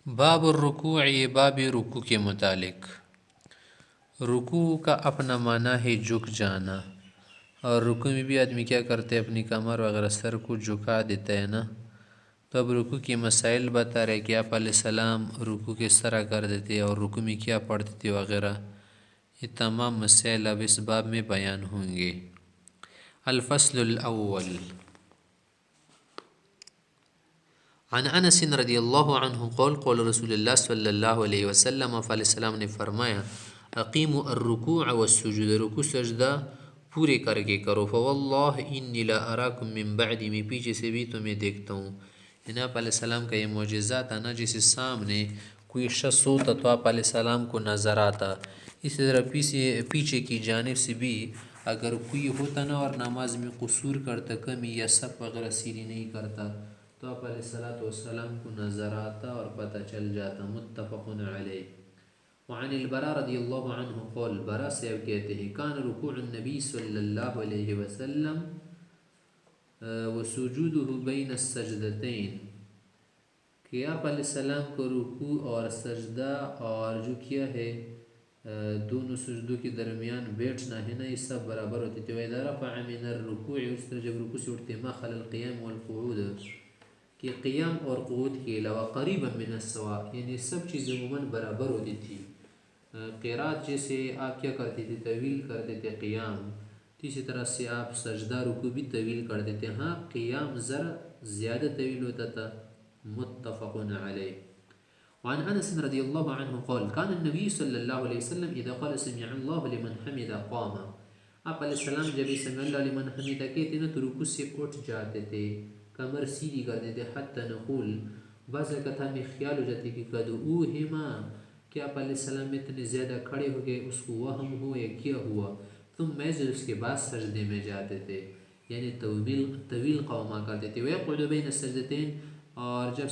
باب الرکوع، باب رکوع کے متعلق۔ رکوع کا اپنا معنی ہے جھک جانا، اور رکوع میں بھی آدمی کیا کرتے ہیں، اپنی کمر وغیرہ سر کو جھکا دیتا ہے نا۔ تو اب رکوع کے مسائل بتا رہے کہ آپ علیہ السلام رکوع کس طرح کر دیتے اور رکوع میں کیا پڑھتے تھے وغیرہ، یہ تمام مسائل اب اس باب میں بیان ہوں گے۔ الفصل الاول، عن انس رضی اللہ عنہ قول قول رسول اللہ صلی اللہ علیہ وسلم، علیہ السلام نے فرمایا، اقیموا الرکوع والسجود، رکوع سجدہ پورے کر کے کرو، فواللہ انی لا اراکم من بعد، میں پیچھے سے بھی تمہیں دیکھتا ہوں۔ یعنی آپ علیہ السلام کا یہ معجزہ تھا نا، جس سامنے کوئی شخص ہوتا تو آپ علیہ السلام کو نظر آتا، اسی طرح پیچھے کی جانب سے بھی اگر کوئی ہوتا نا اور نماز میں قصور کرتا، کمی یا صف وغیرہ سیدھی نہیں کرتا، تو آپ علیہ السلام کو نظر آتا اور پتہ چل جاتا۔ متفق علیہ۔ وعن البراء رضی اللہ عنہ قول، براء سے کہتے ہیں، کان رکوع النبی صلی اللہ علیہ وسلم وسجودہ بین السجدتین، کہ آپ علیہ السلام کو رکوع اور سجدہ اور جو کیا ہے دونوں سجدوں کے درمیان بیٹھنا ہے نا، یہ سب برابر ہوتے تھے۔ وَإِذَا رَفَعَ مِنَ الرُّكُوعِ، اس طرح جب رکوع سے اٹھتے، مَا خَلَا الْقِيَامُ وَالْقُعُودُ، کہ قیام اور قعود کے علاوہ، قریبا من السواء، یعنی سب چیزیں عموماً برابر ہوتی تھی۔ قرات جیسے آپ کیا کرتے تھے، طویل کرتے تھے قیام، اسی طرح سے آپ سجدہ رکوع بھی طویل کرتے تھے، ہاں قیام ذرا زیادہ طویل ہوتا تھا۔ متفق علیہ۔ وعن انس رضی اللہ عنہ قال، کان النبی صلی اللہ علیہ وسلم اذا قال سمع اللہ لمن حمدہ قام، آپ علیہ السلام جب سمع اللہ لمن حمدہ کہتے نا تو رکوع سے اٹھ جاتے تھے، کمر سیدھی کر دیتے، حتی نقول، بعض اوقات ہمیں خیال ہو جاتے کہ قد اوہما، کہ آپ علیہ السلام اتنے زیادہ کھڑے ہو گئے، اس کو وہم ہو یا کیا ہوا، ثم میزر، اس کے بعد سجدے میں جاتے تھے، یعنی طویل قوما کرتے تھے۔ ویقعد بین السجدتین، اور جب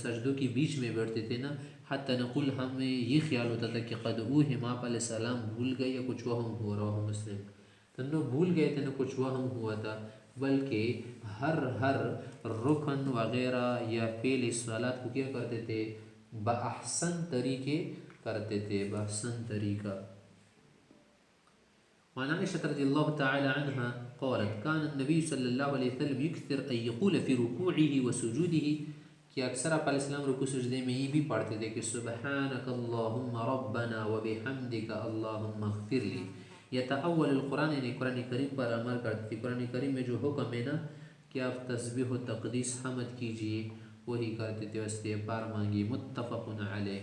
سجدوں کے بیچ میں بیٹھتے تھے نا، حتی نقول، ہمیں یہ خیال ہوتا تھا کہ قد اوہم، آپ علیہ السلام بھول گئے یا کچھ وہم ہو رہا ہو مسلم، تو نہ بھول گئے تھے نہ کچھ وہم ہوا تھا، بلکہ ہر رکن وغیرہ یا فعل صلات کو کیا کرتے تھے، بأحسن طریقے کرتے تھے، بأحسن طریقہ۔ وعن عائشة رضی اللہ تعالی عنہ قالت، کان النبی صلی اللہ علیہ وسلم یکثر ان یقول فی رکوعہ وسجودہ، کہ اکثر آپ علیہ السلام رکوع سجدے میں یہ بھی پڑھتے تھے کہ سبحانک اللہم ربنا وبحمدک اللہم اغفر لی، یتأول القرآن، یعنی قرآن کریم پر عمل کرتے تھے۔ قرآن کریم میں جو حکم ہے نا کہ آپ تسبیح و تقدیس حمد کیجئے، وہی کرتے تھے، استغفار مانگی۔ متفق علیہ۔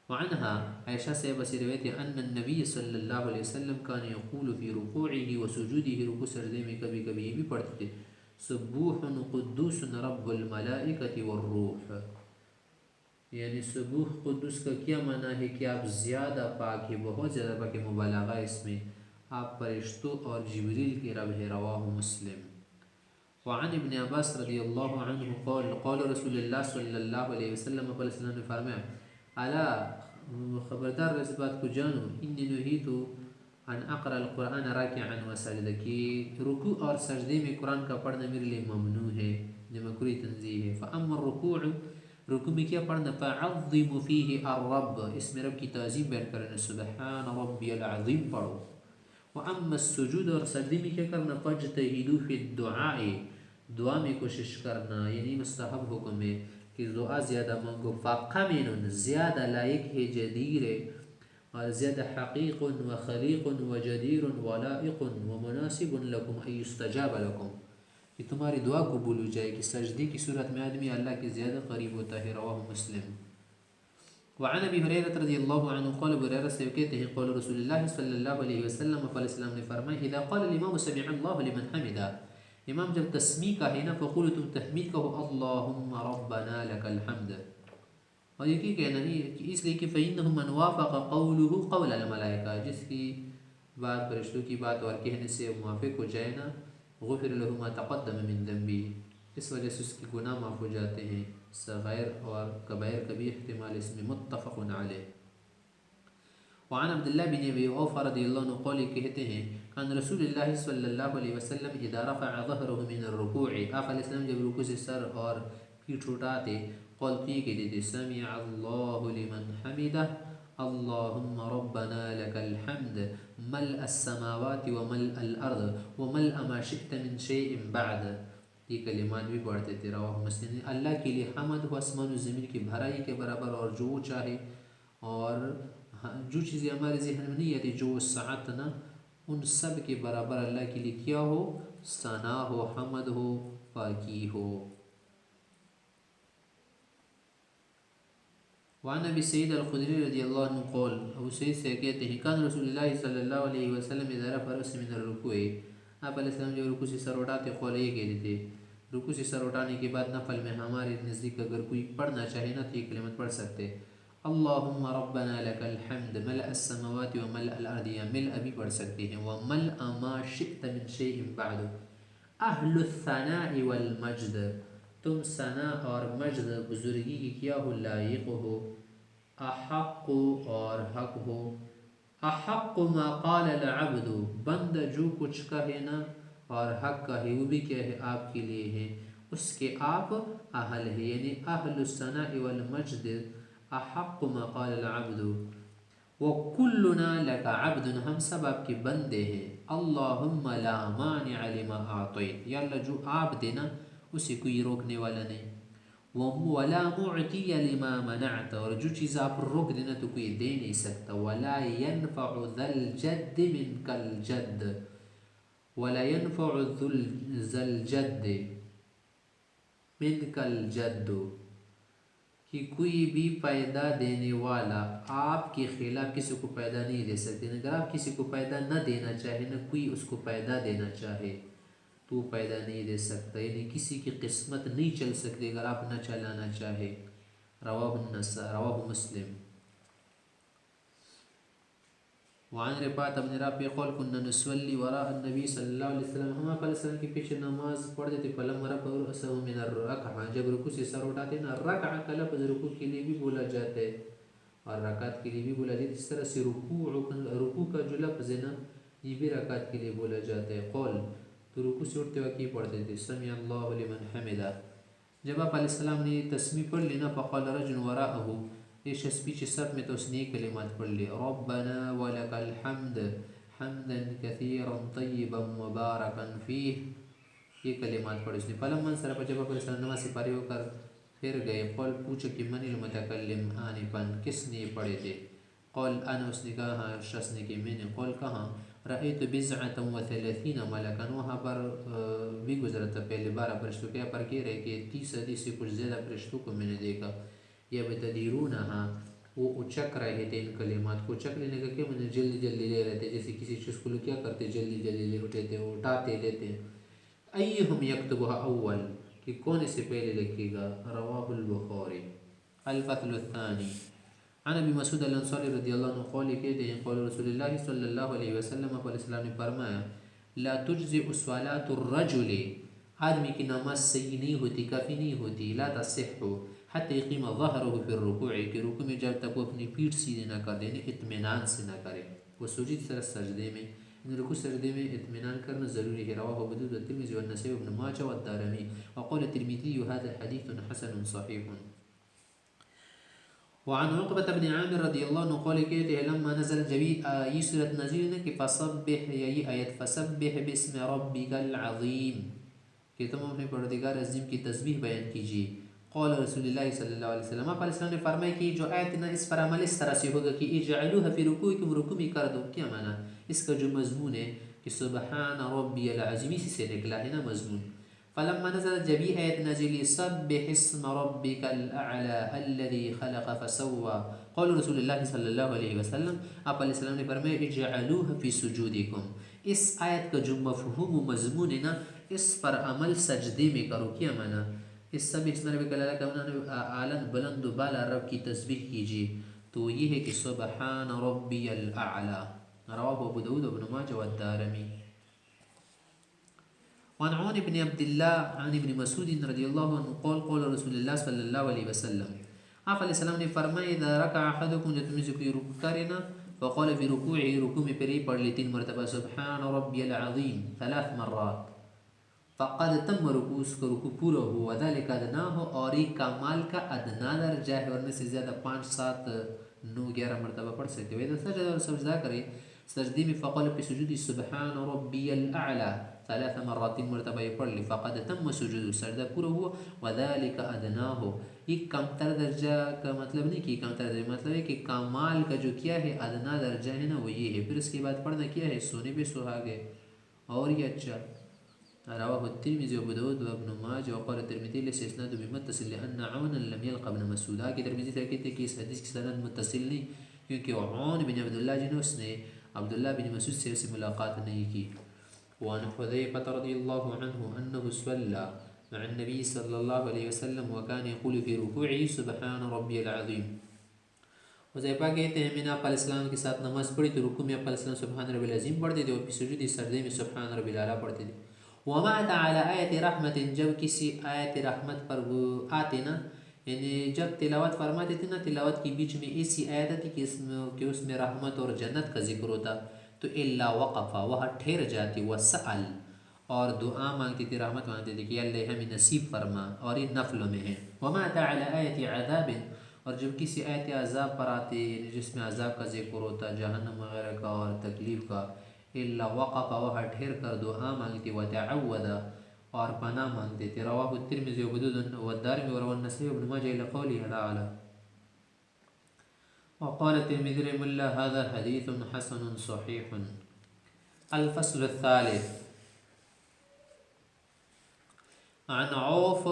وعنها، عائشہ سے بس روایت ہے، ان النبی صلی اللہ علیہ وسلم کان یقول فی رکوعہ وسجودہ، رکوع سجدے میں کبھی کبھی یہ بھی پڑھتے تھے، سبوح قدوس رب الملائکۃ والروح، یعنی سبوح قدوس کا کیا معنی ہے کہ آپ زیادہ پاک ہے، بہت زیادہ پاک ہے، مبالغہ اس میں، آپ فرشتوں اور جبریل کے رب ہے۔ رواہ مسلم۔ وعن ابن عباس رضی اللہ عنہ قال، قول رسول اللہ صلی اللہ علیہ وسلم، علیہ السلام نے فرمایا، الا، خبردار اس بات کو جانو، انی نہیت ان اقرأ القرآن راکعا وساجدا، کہ رکوع اور سجدے میں قرآن کا پڑھنا میرے لیے ممنوع ہے، جو مکروہ تنزیہ ہے۔ فاما الرکوع، رکوع میں کیا پڑھنا، فعظم فیہ الرب، اس میں رب کی تعظیم بیان کرنا، سبحان ربی العظیم پڑھو۔ واما السجود، اور سجدے میں کیا کرنا، فاجتہدوا فی الدعاء، دعا میں کوشش کرنا، یعنی مستحب حکم ہے کہ دعا زیادہ مانگو، فقمن، زیادہ لائق ہے، جدیر ہے، اور زیادہ حقیق و خلیق و جدیر و لائق و مناسب لکم ان یستجاب لکم، کہ تمہاری دعا قبول ہو جائے، کہ سجدے کی صورت میں آدمی اللہ کے زیادہ قریب ہوتا ہے۔ رواہ مسلم۔ وعن ابی ہریرہ رضی اللہ عنہ قال، ابو ہریرہ سے کہتے ہیں، قال رسول اللہ صلی اللہ علیہ وسلم، علیہ السلام نے فرمایا، اذا قال الامام سمع اللہ لمن حمدہ، امام جب تسمیع کہے نا، فقولوا، تم تحمید کہو، اللہم ربنا لک الحمد، اور یہ کی کہنا ہے کہ اس لیے کہ فإنه من وافق قوله قول الملائکہ، جس کی بات فرشتوں کی بات اور کہنے سے موافق ہو جائے نا، غفر له ما تقدم من ذنبه، اس وجہ سے اس کے گناہ معاف ہو جاتے ہیں، صغائر اور کبائر کا بھی احتمال اس میں۔ متفق علیہ۔ وعن عبداللہ بن ابی اوفی رضی اللہ عنہ قال، کہتے ہیں، کان رسول اللہ صلی اللہ علیہ وسلم اذا رفع ظہرہ من الرکوع، آپ علیہ السلام جب رکوع سے سر اور پیٹھ اٹھاتے قلت یہ کہتے تھے سمع اللہ لمن حمدہ اللہم ربنا لك الحمد ملء السماوات وملء الارض وملء ما شئت من شيء بعد. یہ کلمات بھی پڑھتے تھے. رواہ مسلم. اللہ کے لیے حمد ہو آسمان و زمین کی بھرائی کے برابر اور جو چاہے اور جو چیزیں ہمارے ذہن میں نہیں آتی جو سعت نہ ان سب کے برابر اللہ کے لیے کیا ہو ثنا ہو حمد ہو پاکی ہو. وعن ابی سعید الخدری رضی اللہ عنہ قول ابو سعید سے کہتے ہیں کان رسول اللہ صلی اللہ علیہ وسلم اذا رفع رأسه من الرکوع آپ علیہ السلام جب رکوع سے سر اٹھاتے قول یہ کہتے تھے رکوع سے سر اٹھانے کے بعد نفل میں ہمارے نزدیک اگر کوئی پڑھنا چاہے نا تو یہ کلمات پڑھ سکتے اللہم ربنا لك الحمد ملء السماوات وملء الارض یا ملء بھی پڑھ سکتے ہیں وملء ما شئت من شیء بعد اہل الثناء والمجد تم ثنا اور مجد بزرگی کی کیا ہو لائق ہو احق اور حق ہو احق ما قال العبد بند جو کچھ کہے نا اور حق کہے وہ بھی کیا ہے آپ کے لیے ہے اس کے آپ اہل ہے یعنی اہل الثناء والمجد احق ما قال العبد وکلنا لك عبد ہم سب آپ کے بندے ہیں اللہم لا مانع لما اعطیت یا اللہ جو آپ دینا اسے کوئی روکنے والا نہیں ولا معطی لما منعت اور جو چیز آپ روک دینا تو کوئی دے نہیں سکتا ولا ينفع ذا الجد منك الجد ولا ينفع ذا الجد منك الجد کہ کوئی بھی پیدا دینے والا آپ کے خلاف کسی کو پیدا نہیں دے سکتے اگر آپ کسی کو پیدا نہ دینا چاہے نہ کوئی اس کو پیدا دینا چاہے تو پیدا نہیں دے سکتا یعنی کسی کی قسمت نہیں چل سکتی اگر آپ نہ چلانا چاہے. رواہ مسلم. وعن رفاعة بن رافع قال كنا نصلي وراء النبي صلی اللہ علیہ وسلم ہم آپ علیہ السلام کے پیچھے نماز پڑھتے تھے فلما رفع رأسه من الركعة جب رکوع سے سر اٹھاتے نا رکعہ کا لفظ رکوع کے لیے بھی بولا جاتا ہے اور رکعت کے لیے بھی بولا جاتا ہے اس طرح سے رکوع کا جو لفظ ہے نا یہ بھی رکعت کے لیے بولا جاتا ہے. قول تو رکوع سے اٹھتے وقت یہ پڑھتے تھے سمع اللہ لمن حمدہ جب آپ علیہ السلام نے تسمیع پڑھ لینا فقال رجل وراءه یہ شخص پیچھے سب میں تو اس نے کلمات پڑھ لی ربنا ولك الحمد حمدا كثيرا طيبا مباركا فيه یہ کلمات پڑھ اس نے فلما انصرف جب آپ علیہ السلام نماز سے فارغ ہو کر پھر گئے قول پوچھا کہ من المتکلم آنفا کس نے پڑھے تھے قول انا اس نے کہا شخص نے کہ میں نے قول کہاں رأیت بزعة و30 ملکا وہاں پر بھی گزرا تھا پہلے 12 فرشتوں کیا پر کہہ رہے کہ 30 حدیث سے کچھ زیادہ فرشتوں کو میں نے دیکھا یبتدرونہا وہ اچک رہے تھے ان کلمات کو اچک لینے کا کیا میں نے جلدی جلدی لے رہے تھے جیسے کسی چیز کو لوگ کیا کرتے جلدی جلدی لے اٹھے تھے اٹھاتے لیتے ایہم یکتبها اول کہ کون اسے پہلے لکھے گا. رواہ البخاری. الفصل الثانی عن ابی مسعود الانصاری رضی اللہ عنہ قول کہتے ہیں قول رسول اللہ صلی اللہ علیہ وسلم علیہ السلام نے فرمایا لا تجزئ صلاة الرجل آدمی کی نماز صحیح نہیں ہوتی کافی نہیں ہوتی لا تصح حتی یقیم ظہرہ فی الرکوع کہ رکوع میں جب تک وہ اپنی پیٹھ سیدھے نہ کر دیں اطمینان سے نہ کرے وہ سجود سر سجدے میں ان رکوع سجدے میں اطمینان کرنا ضروری ہے. رواہ ابو داؤد والترمذی والنسائی وابن ماجہ والدارمی وقال الترمذی هذا حدیث حسن صحیح. وعن عقبة بن عامر رضی اللہ عنہ قول کہتے ہیں لما نزل جبی یہ صورت نزل ہے کہ فسبح یہ آیت فسبح باسم ربک العظیم کہ تم اپنے پروردگار عظیم کی تسبیح بیان کیجیے. قول رسول اللہ صلی اللہ علیہ وسلم آپ علیہ السلام نے فرمایا کہ جو آیت نا اس پر عمل اس طرح سے ہوگا کہ اجعلوها فی رکوعکم رکوع میں کر دو. کیا معنی اس کا جو مضمون ہے کہ سبحان ربی العظیم اسی سے نکلا ہے نا مضمون. فلما نزل جبی آیت نزلی سبح اسم ربک الاعلی الذی خلق فسوى قول رسول اللہ صلی اللہ علیہ وسلم آپ علیہ السلام نے فرمایا اجعلوها فی سجودکم اس آیت کا جو مفہوم و مضمون ہے نا اس پر عمل سجدے میں کرو. کیا معنی اس سب اس مرے بکل اللہ کا اعلن بلند و بالا رب کی تسبیح کیجیے تو یہ ہے کہ سبحان ربی الاعلی. رواہ ابو داؤد وابن ماجہ والدارمی. وعن عون بن عبد الله عن ابن مسعود رضی اللہ عنہ قول قول رسول اللہ صلی اللہ علیہ وسلم آپ علیہ السلام نے فرمایا اذا رکع احدکم جب تم سے کوئی رکوع کرے نا فقال فی رکوعه رکوع میں پھر پڑھ لی 3 مرتبہ سبحان ربی العظیم 3 مرات فقد تم رکوع، اس کا رکوع پورا ہو، وذلک ادنا ہو، اور ایک کمال کا ادنا درجہ ہے، ورنہ سے زیادہ 5 7 9 11 مرتبہ پڑھ سکتے ہو۔ اذا سجد، اور سجدہ کرے سجدے میں، فقال پہ سجود سبحان ربی الاعلی 3 مرات، 3 مرتبہ یہ پڑھ لی، فقد تم سجود، سجدہ پورا ہوا، وذلک ادنا ہو، ایک کم تر درجہ کا مطلب نہیں کہ کم تر درجہ، مطلب ہے کہ کمال کا جو کیا ہے ادنا درجہ ہے نا وہ یہ ہے۔ پھر اس کے بعد پڑھنا کیا ہے، سونے پہ سہاگے، اور یہ اچھا رواه الترمذي وابو داود وابن ماجه وقال الترمذي ليس اسناده بمتصل لان عونا لم يلقى ابن مسعود۔ آگے ترمذی سے کہتے ہیں کہ اس حدیث کی سند متصل نہیں، کیونکہ عون بن عبداللہ جن اس نے عبداللہ بن مسعود سے ملاقات نہیں کی۔ وعن حذیفہ رضی اللہ عنہ انه صلى مع النبي صلی اللہ علیہ وسلم وكان يقول في ركوعه سبحان ربي العظیم۔ حذیفہ کہتے ہیں میں نے آپ علیہ السلام کے ساتھ نماز پڑھی تو رکوع میں آپ علیہ السلام سبحان ربی العظیم پڑھتے تھے، اور پھر سجود سجدے میں سبحان ربی الاعلی پڑھتے تھے۔ وما تعالی آیت رحمت، جب کسی آیت رحمت پر وہ آتے نا، یعنی جب تلاوت فرماتے تھے نا، تلاوت کے بیچ میں ایسی آیت آتی کہ اس میں رحمت اور جنت کا ذکر ہوتا، تو الا وقفا، وہاں ٹھہر جاتی، وسأل، اور دعا مانگتی تھی، رحمت مانگتے تھے کہ اللہ ہمیں نصیب فرما، اور یہ نفلوں میں ہے۔ وما تعالی آیت عذاب، اور جب کسی آیت عذاب پر آتے، یعنی جس میں عذاب کا ذکر ہوتا، جہنم وغیرہ کا اور تکلیف کا، الا وقف، وہاں ٹھہر کر دعا مانگتے، وتعوذ، اور پناہ مانگتے تھے۔ رواہ الترمذی والدارمی وروى النسائی وابن ماجہ الى قوله تعالی۔ وقال الترمذي رحمه الله هذا حديث حسن صحيح۔ الفصل الثالث، عن عوف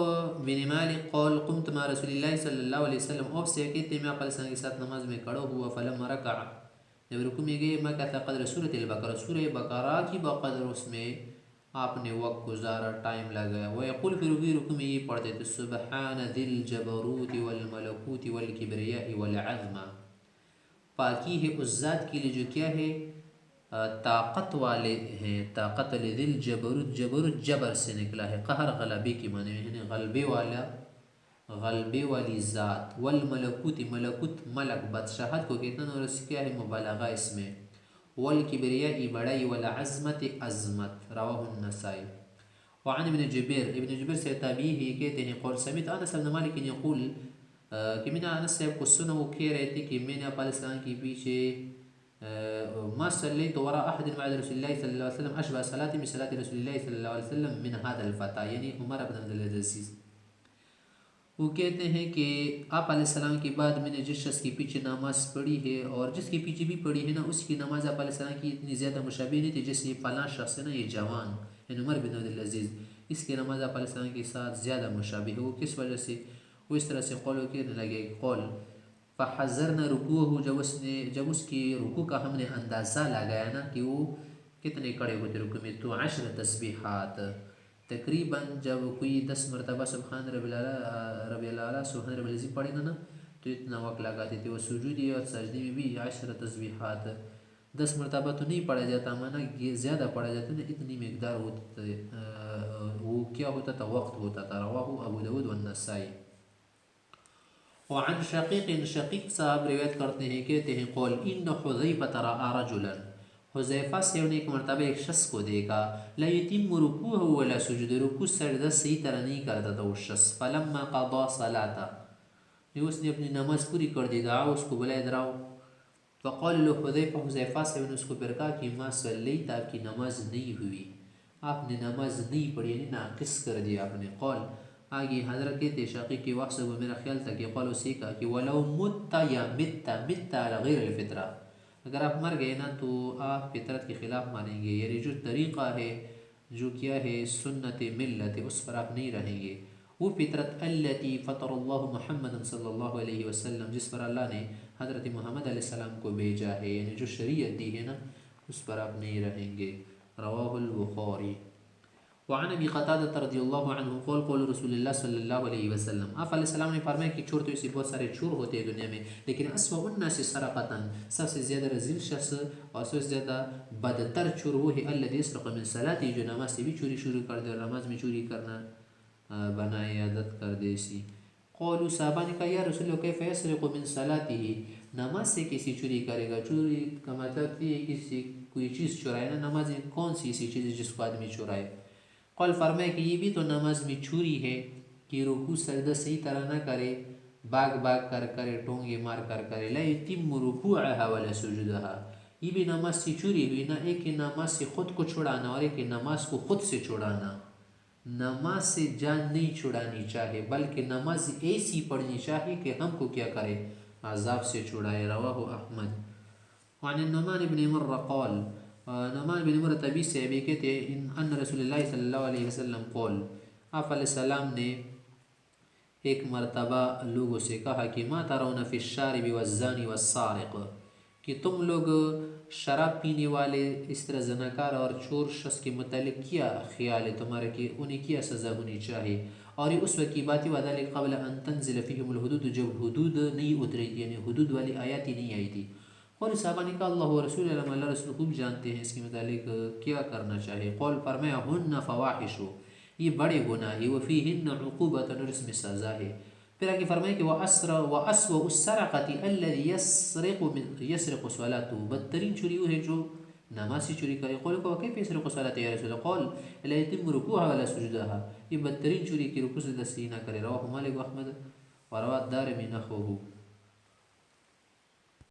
بن مالک قال قمت مع رسول اللہ صلی اللہ علیہ وسلم، عوف سے کہتے میں آپ علیہ السلام کے ساتھ نماز میں کھڑا ہوا، فلما رکع، جب رکوع میں گئے، مکث قدر سورۃ البقرہ، سورہ بقرہ کی بقدر اس میں آپ نے وقت گزارا، ٹائم لگایا۔ ویقول پھر بھی رکوع میں یہ پڑھتے تھے، سبحان ذی الجبروت والملکوت والکبریاء والعظمہ، پاکی ہے اس ذات کے لیے جو کیا ہے طاقت والے ہیں، طاقت والے، ذی الجبروت، جبروت جبر سے نکلا ہے، قہر غلبے کی معنی میں، یعنی غلبے والا، غلبے والی ذات، والملکوت، ملکوت ملک بادشاہت کو کہتے ہیں، اور اس کیا ہے مبالغہ اس میں، والکبریاء بڑائی، والعظمت عظمت، رواہ النسائی۔ وعن ابن جبیر، ابن جبیر سے تابعی ہی کہتے ہیں، قول سمعت انس بن مالک یقول، کہ میں نے انس صاحب کو سنا وہ کہہ رہے تھے کہ میں نے آپ علیہ السلام کے پیچھے ما صلیت وراء احد بعد رسول اللہ صلی اللہ علیہ وسلم اشبہ صلاۃ بصلاۃ رسول اللہ صلی اللہ علیہ وسلم من هذا الفتى، یعنی عمر بن عبد العزیز، وہ کہتے ہیں کہ آپ علیہ السلام کے بعد میں نے جس شخص کے پیچھے نماز پڑھی ہے، اور جس کے پیچھے بھی پڑھی ہے نا، اس کی نماز آپ علیہ السلام کی اتنی زیادہ مشابہ نہیں تھی، جیسے یہ فلاں شخص ہے نا، یہ جوان یعنی عمر بن عبد العزیز، اس کی نماز آپ علیہ السلام کے ساتھ زیادہ مشابہ ہے۔ وہ کس وجہ سے، وہ اس طرح سے قول کہنے لگے، قول فحذرنا رکوعہ، جب اس کی رکوع کا ہم نے اندازہ لگایا نا کہ وہ کتنے کڑے ہوتے رکوع میں، تو 10 تسبیحات، تقریباً جب کوئی 10 مرتبہ سبحان ربی الاعلیٰ سبحان ربی العظیم پڑھے نا تو اتنا وقت لگاتے تھے۔ وہ سجودی اور سجدے میں بھی 10 تسبیحات، 10 مرتبہ تو نہیں پڑھا جاتا، مانا یہ زیادہ پڑھا جاتا نا، اتنی مقدار ہوتی، وہ کیا ہوتا تھا، وقت ہوتا تھا۔ رواہ ابو داود والنسائی۔ وعن شقیق، شقیق صاحب روایت کرتے ہیں، کہتے ہیں، قول ان حذیفہ رأى رجلا، حذیفہ سے انہیں ایک مرتبہ ایک شخص کو دیکھا، لا یتم رکوعہ ولا سجود، رکوع سجدہ صحیح طرح نہیں کرتا تھا اس شخص، فلما قضى صلاۃ، جب اس نے اپنی نماز پوری کر دی، دعا اس کو بلائے دراؤ، فقال له حذیفہ، حذیفہ سے نے اس کو پھر کہا کہ ما صلیت، آپ کی نماز نہیں ہوئی، آپ نے نماز نہیں پڑھی، یعنی ناقص کر دیا آپ نے۔ قول، آگے حضرت کہتے شقیق کی وقت سے وہ میرا خیال تھا کہ قول اسی کا کہ ولو مت یا مت علی غیر الفطرہ، اگر آپ مر گئے نا تو آپ فطرت کے خلاف مانیں گے، یعنی جو طریقہ ہے، جو کیا ہے سنت ملت، اس پر آپ نہیں رہیں گے، وہ فطرت التی فطر اللہ محمد صلی اللہ علیہ وسلم، جس پر اللہ نے حضرت محمد علیہ السلام کو بھیجا ہے، یعنی جو شریعت دی ہے نا اس پر آپ نہیں رہیں گے۔ رواہ البخاری۔ وعن ابی قتادہ رضی اللہ عنہ قول قول رسول اللہ صلی اللہ علیہ وسلم، آپ علیہ السلام نے فرمایا کہ چور تو اسے بہت سارے چور ہوتے ہیں دنیا میں، لیکن اسوأ الناس صرقۃ، سب سے زیادہ رذیل شخص اور سب سے زیادہ بدتر چور وہ ہے الذی یسرق من صلاته، جو نماز سے بھی چوری شروع کر دے، اور نماز میں چوری کرنا بنائے عادت کر دے سی۔ قولوا، صحابہ نے کہا یا رسول اللہ کیف یسرق من صلاته، نماز سے کسی چوری کرے گا، چوری کا مطلب یہ کسی کوئی چیز چرائے نا، نماز میں کون سی ایسی چیز ہے جس کو آدمی چرائے؟ قول فرمائے کہ یہ بھی تو نماز میں چوری ہے کہ رکوع سجدہ صحیح طرح نہ کرے، باغ باغ کر کرے، ٹونگے مار کر کرے، لا یتم رکوعها ولا سجودها، یہ بھی نماز سے چوری ہوئی، نہ ایک کہ نماز سے خود کو چھڑانا اور ایک کہ نماز کو خود سے چھڑانا۔ نماز سے جان نہیں چھڑانی چاہیے بلکہ نماز ایسی پڑھنی چاہیے کہ ہم کو کیا کرے، عذاب سے چھڑائے۔ رواہ احمد۔ وعن النعمان بن مر قال، نعمان بن مر طبی سے بھی کہتے ہیں ان رسول اللہ صلی اللہ علیہ وسلم قول، آپ علیہ السلام نے ایک مرتبہ لوگوں سے کہا کہ ما ترون فی الشارب والزانی والسارق، کہ تم لوگ شراب پینے والے، اس طرح زناکار اور چور شخص کے متعلق کیا خیال ہے تمہارا کہ انہیں کیا سزا ہونی چاہیے؟ اور یہ اس وقت کی بات وذلک قبل ان تنزل فیہم الحدود، جب حدود نہیں اتری تھی، یعنی حدود والی آیات ہی نہیں آئی تھی۔ اور صحابہ نے کہا اللہ و رسول علم، اللہ رسول خوب جانتے ہیں اس کے متعلق کیا کرنا چاہیے۔ قول فرمایا ہن فواحش، یہ بڑے گناہ ہے، وفیہن عقوبۃ، اور اس میں سزا ہے۔ پھر آگے فرمائے کہ وَأَسْوَأُ السَّرَقَةِ الَّذِي يَسْرِقُ صَلَاتُهُ، بدترین چوری وہ ہے جو نماز سے چوری کرے۔ قول کو وَكَيْفَ يَسْرِقُ صَلَاتَهُ یا رسول اللہ؟ قول لَا يَتِمُّ رُكُوعَهَا وَلَا سُجُودَهَا، یہ بدترین چوری کی رکوع سجدہ صحیح نہ کرے۔ رواہ مالک و احمد وروى الدارمي نحوه۔